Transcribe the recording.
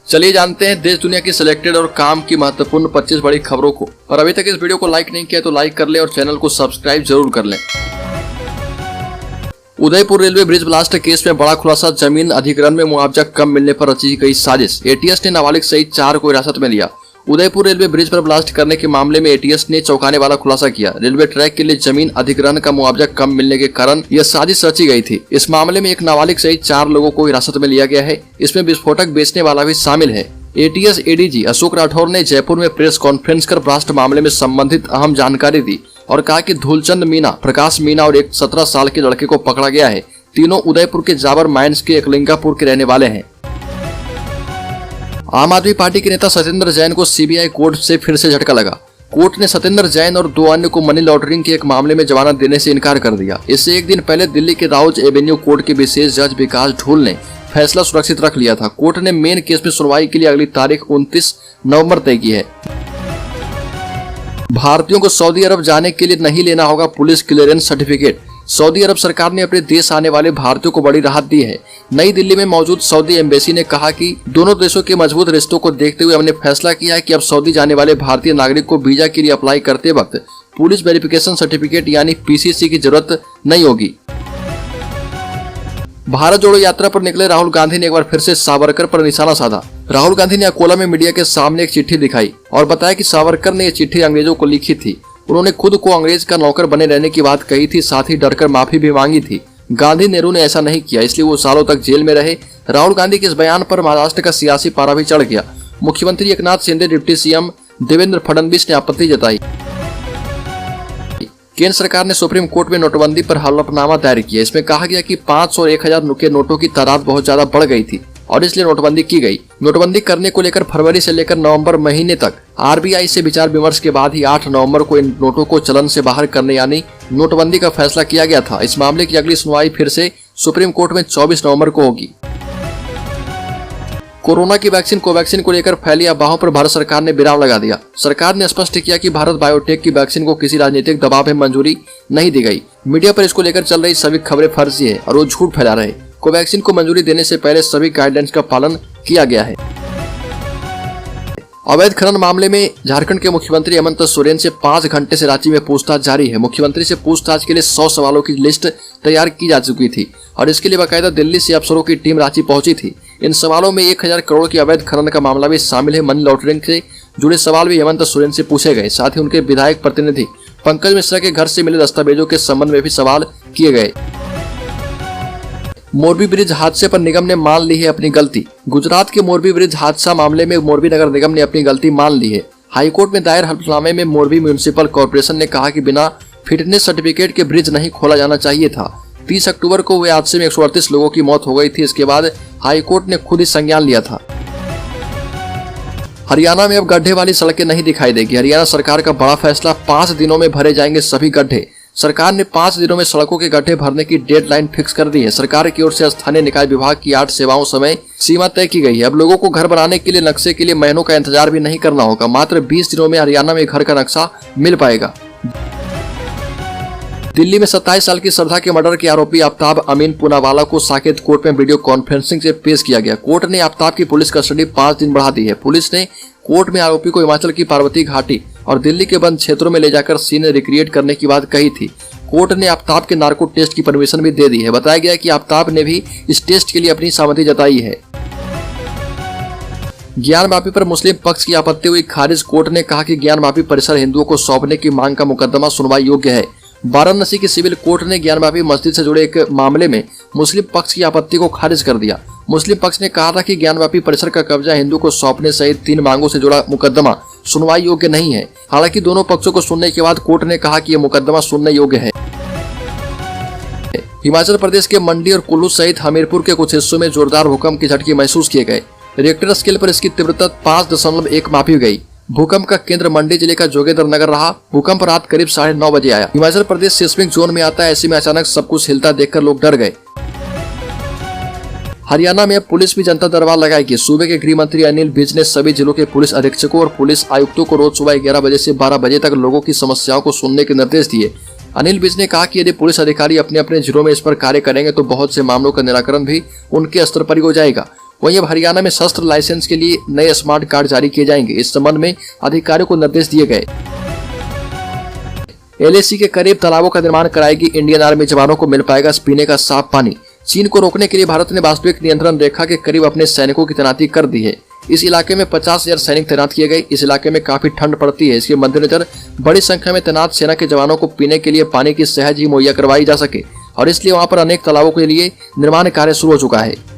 चलिए जानते हैं देश दुनिया की सिलेक्टेड और काम की महत्वपूर्ण 25 बड़ी खबरों को। और अभी तक इस वीडियो को लाइक नहीं किया तो लाइक कर ले और चैनल को सब्सक्राइब जरूर कर लें। Udaipur railway bridge blast case में बड़ा खुलासा, जमीन अधिग्रहण में मुआवजा कम मिलने पर रची गई साजिश। एटीएस ने नाबालिग सहित 4 को हिरासत में लिया। उदयपुर रेलवे ब्रिज पर ब्लास्ट करने के मामले में एटीएस ने चौंकाने वाला खुलासा किया। रेलवे ट्रैक के लिए जमीन अधिग्रहण का मुआवजा कम मिलने के कारण यह साजिश रची गई थी। इस मामले में एक नाबालिग सहित 4 लोगों को हिरासत में लिया गया है। इसमें विस्फोटक बेचने वाला भी शामिल है। एटीएस एडीजी अशोक राठौर ने जयपुर में प्रेस कॉन्फ्रेंस कर ब्लास्ट मामले में संबंधित अहम जानकारी दी और कहा कि धूलचंद मीना, प्रकाश मीना और एक 17 साल के लड़के को पकड़ा गया है। तीनों उदयपुर के जाबर माइंस के एकलिंगापुर के रहने वाले हैं। आम आदमी पार्टी के नेता सत्येंद्र जैन को सीबीआई कोर्ट से फिर से झटका लगा। कोर्ट ने सत्येंद्र जैन और 2 अन्य को मनी लॉन्ड्रिंग के एक मामले में जमानत देने से इनकार कर दिया। इससे एक दिन पहले दिल्ली के राउज एवेन्यू कोर्ट के विशेष जज विकास ढूल ने फैसला सुरक्षित रख लिया था। कोर्ट ने मेन केस में सुनवाई के लिए अगली तारीख 29 नवंबर तय की है। भारतीयों को सऊदी अरब जाने के लिए नहीं लेना होगा पुलिस क्लियरेंस सर्टिफिकेट। सऊदी अरब सरकार ने अपने देश आने वाले भारतीयों को बड़ी राहत दी है। नई दिल्ली में मौजूद सऊदी एम्बेसी ने कहा कि दोनों देशों के मजबूत रिश्तों को देखते हुए हमने फैसला किया है कि अब सऊदी जाने वाले भारतीय नागरिक को वीजा के लिए अप्लाई करते वक्त पुलिस वेरिफिकेशन सर्टिफिकेट यानी पीसीसी की जरूरत नहीं होगी। भारत जोड़ो यात्रा पर निकले राहुल गांधी ने एक बार फिर से सावरकर पर निशाना साधा। राहुल गांधी ने अकोला में मीडिया के सामने एक चिट्ठी दिखाई और बताया कि सावरकर ने यह चिट्ठी अंग्रेजों को लिखी थी। उन्होंने खुद को अंग्रेज का नौकर बने रहने की बात कही थी, साथ ही डरकर माफी भी मांगी थी। गांधी नेहरू ने ऐसा नहीं किया, इसलिए वो सालों तक जेल में रहे। राहुल गांधी के इस बयान पर महाराष्ट्र का सियासी पारा भी चढ़ गया। मुख्यमंत्री एकनाथ शिंदे, डिप्टी सीएम देवेंद्र फडणवीस ने आपत्ति जताई। केंद्र सरकार ने सुप्रीम कोर्ट में नोटबंदी पर हलफनामा दायर किया। इसमें कहा गया कि 500 और 1000 के नोटों की तादाद बहुत ज्यादा बढ़ गई थी और इसलिए नोटबंदी की गई। नोटबंदी करने को लेकर फरवरी से लेकर नवंबर महीने तक आरबीआई से विचार विमर्श के बाद ही 8 नवंबर को इन नोटों को चलन से बाहर करने यानी नोटबंदी का फैसला किया गया था। इस मामले की अगली सुनवाई फिर से सुप्रीम कोर्ट में 24 नवंबर को होगी। कोरोना की वैक्सीन कोवैक्सीन को लेकर फैली अफवाहों पर भारत सरकार ने विराम लगा दिया। सरकार ने स्पष्ट किया कि भारत बायोटेक की वैक्सीन को किसी राजनीतिक दबाव में मंजूरी नहीं दी गई। मीडिया पर इसको लेकर चल रही सभी खबरें फर्जी है और वो झूठ फैला रहे। कोवैक्सीन को मंजूरी देने से पहले सभी गाइडलाइंस का पालन किया गया है। अवैध खनन मामले में झारखंड के मुख्यमंत्री हेमंत सोरेन से 5 घंटे से रांची में पूछताछ जारी है। मुख्यमंत्री से पूछताछ के लिए 100 सवालों की लिस्ट तैयार की जा चुकी थी और इसके लिए बाकायदा दिल्ली से अफसरों की टीम रांची पहुंची थी। इन सवालों में 1000 करोड़ की अवैध खनन का मामला भी शामिल है। मनी लॉन्ड्रिंग से जुड़े सवाल भी हेमंत सोरेन से पूछे गए। साथ ही उनके विधायक प्रतिनिधि पंकज मिश्रा के घर से मिले दस्तावेजों के संबंध में भी सवाल किए गए। मोरबी ब्रिज हादसे पर निगम ने मान ली है अपनी गलती। गुजरात के मोरबी ब्रिज हादसा मामले में मोरबी नगर निगम ने अपनी गलती मान ली है। हाईकोर्ट में दायर हलफनामे में मोरबी म्युनिसिपल कॉर्पोरेशन ने कहा कि बिना फिटनेस सर्टिफिकेट के ब्रिज नहीं खोला जाना चाहिए था। 30 अक्टूबर को हुए हादसे में 138 लोगों की मौत हो गई थी। इसके बाद हाईकोर्ट ने खुद ही संज्ञान लिया था। हरियाणा में अब गड्ढे वाली सड़कें नहीं दिखाई देगी। हरियाणा सरकार का बड़ा फैसला, 5 दिनों में भरे जाएंगे सभी गड्ढे। सरकार ने 5 दिनों में सड़कों के गड्ढे भरने की डेडलाइन फिक्स कर दी है। सरकार की ओर से स्थानीय निकाय विभाग की 8 सेवाओं समय सीमा तय की गई है। अब लोगों को घर बनाने के लिए नक्शे के लिए महीनों का इंतजार भी नहीं करना होगा। मात्र 20 दिनों में हरियाणा में घर का नक्शा मिल पाएगा। दिल्ली में 27 साल की श्रद्धा के मर्डर के आरोपी आफ्ताब अमीन पूनावाला को साकेत कोर्ट में वीडियो कॉन्फ्रेंसिंग से पेश किया गया। कोर्ट ने आफ्ताब की पुलिस कस्टडी 5 दिन बढ़ा दी है। पुलिस ने कोर्ट में आरोपी को हिमाचल की पार्वती घाटी और दिल्ली के बंद क्षेत्रों में ले जाकर सीन रिक्रिएट करने की बात कही थी। कोर्ट ने आफ्ताब के नार्को टेस्ट की परमिशन भी दे दी है। बताया गया कि आफ्ताब ने भी इस टेस्ट के लिए अपनी सहमति जताई है। ज्ञानवापी पर मुस्लिम पक्ष की आपत्ति हुई खारिज। कोर्ट ने कहा कि ज्ञानवापी परिसर हिंदुओं को सौंपने की मांग का मुकदमा सुनवाई योग्य है। वाराणसी की सिविल कोर्ट ने ज्ञानवापी मस्जिद से जुड़े एक मामले में मुस्लिम पक्ष की आपत्ति को खारिज कर दिया। मुस्लिम पक्ष ने कहा था कि ज्ञानवापी परिसर का कब्जा हिंदू को सौंपने सहित 3 मांगों से जुड़ा मुकदमा सुनवाई योग्य नहीं है। हालांकि दोनों पक्षों को सुनने के बाद कोर्ट ने कहा कि यह मुकदमा सुनने योग्य है। हिमाचल प्रदेश के मंडी और कुल्लू सहित हमीरपुर के कुछ हिस्सों में जोरदार भूकंप के झटके महसूस किए गए। रिक्टर स्केल पर इसकी तीव्रता 5.1 मापी गई। भूकंप का केंद्र मंडी जिले का जोगेंद्र नगर रहा। भूकंप रात करीब 9:30 बजे आया। हिमाचल प्रदेश सिस्मिक जोन में आता है, ऐसे में अचानक सब कुछ हिलता देखकर लोग डर गए। हरियाणा में अब पुलिस भी जनता दरबार लगाएगी। सूबे के गृह मंत्री अनिल विज ने सभी जिलों के पुलिस अधीक्षकों और पुलिस आयुक्तों को रोज सुबह 11 बजे से 12 बजे तक लोगों की समस्याओं को सुनने के निर्देश दिए। अनिल विज ने कहा कि यदि पुलिस अधिकारी अपने अपने जिलों में इस पर कार्य करेंगे तो बहुत से मामलों का निराकरण भी उनके स्तर पर ही हो जाएगा। वहीं अब हरियाणा में शस्त्र लाइसेंस के लिए नए स्मार्ट कार्ड जारी किए जाएंगे। इस संबंध में अधिकारियों को निर्देश दिए गए। LAC के करीब तालाबों का निर्माण कराएगी इंडियन आर्मी। जवानों को मिल पाएगा पीने का साफ पानी। चीन को रोकने के लिए भारत ने वास्तविक नियंत्रण रेखा के करीब अपने सैनिकों की तैनाती कर दी है। इस इलाके में 50,000 सैनिक तैनात किए गए। इस इलाके में काफी ठंड पड़ती है। इसके मद्देनजर बड़ी संख्या में तैनात सेना के जवानों को पीने के लिए पानी की सहज ही मुहैया करवाई जा सके और इसलिए वहां पर अनेक तालाबों के लिए निर्माण कार्य शुरू हो चुका है।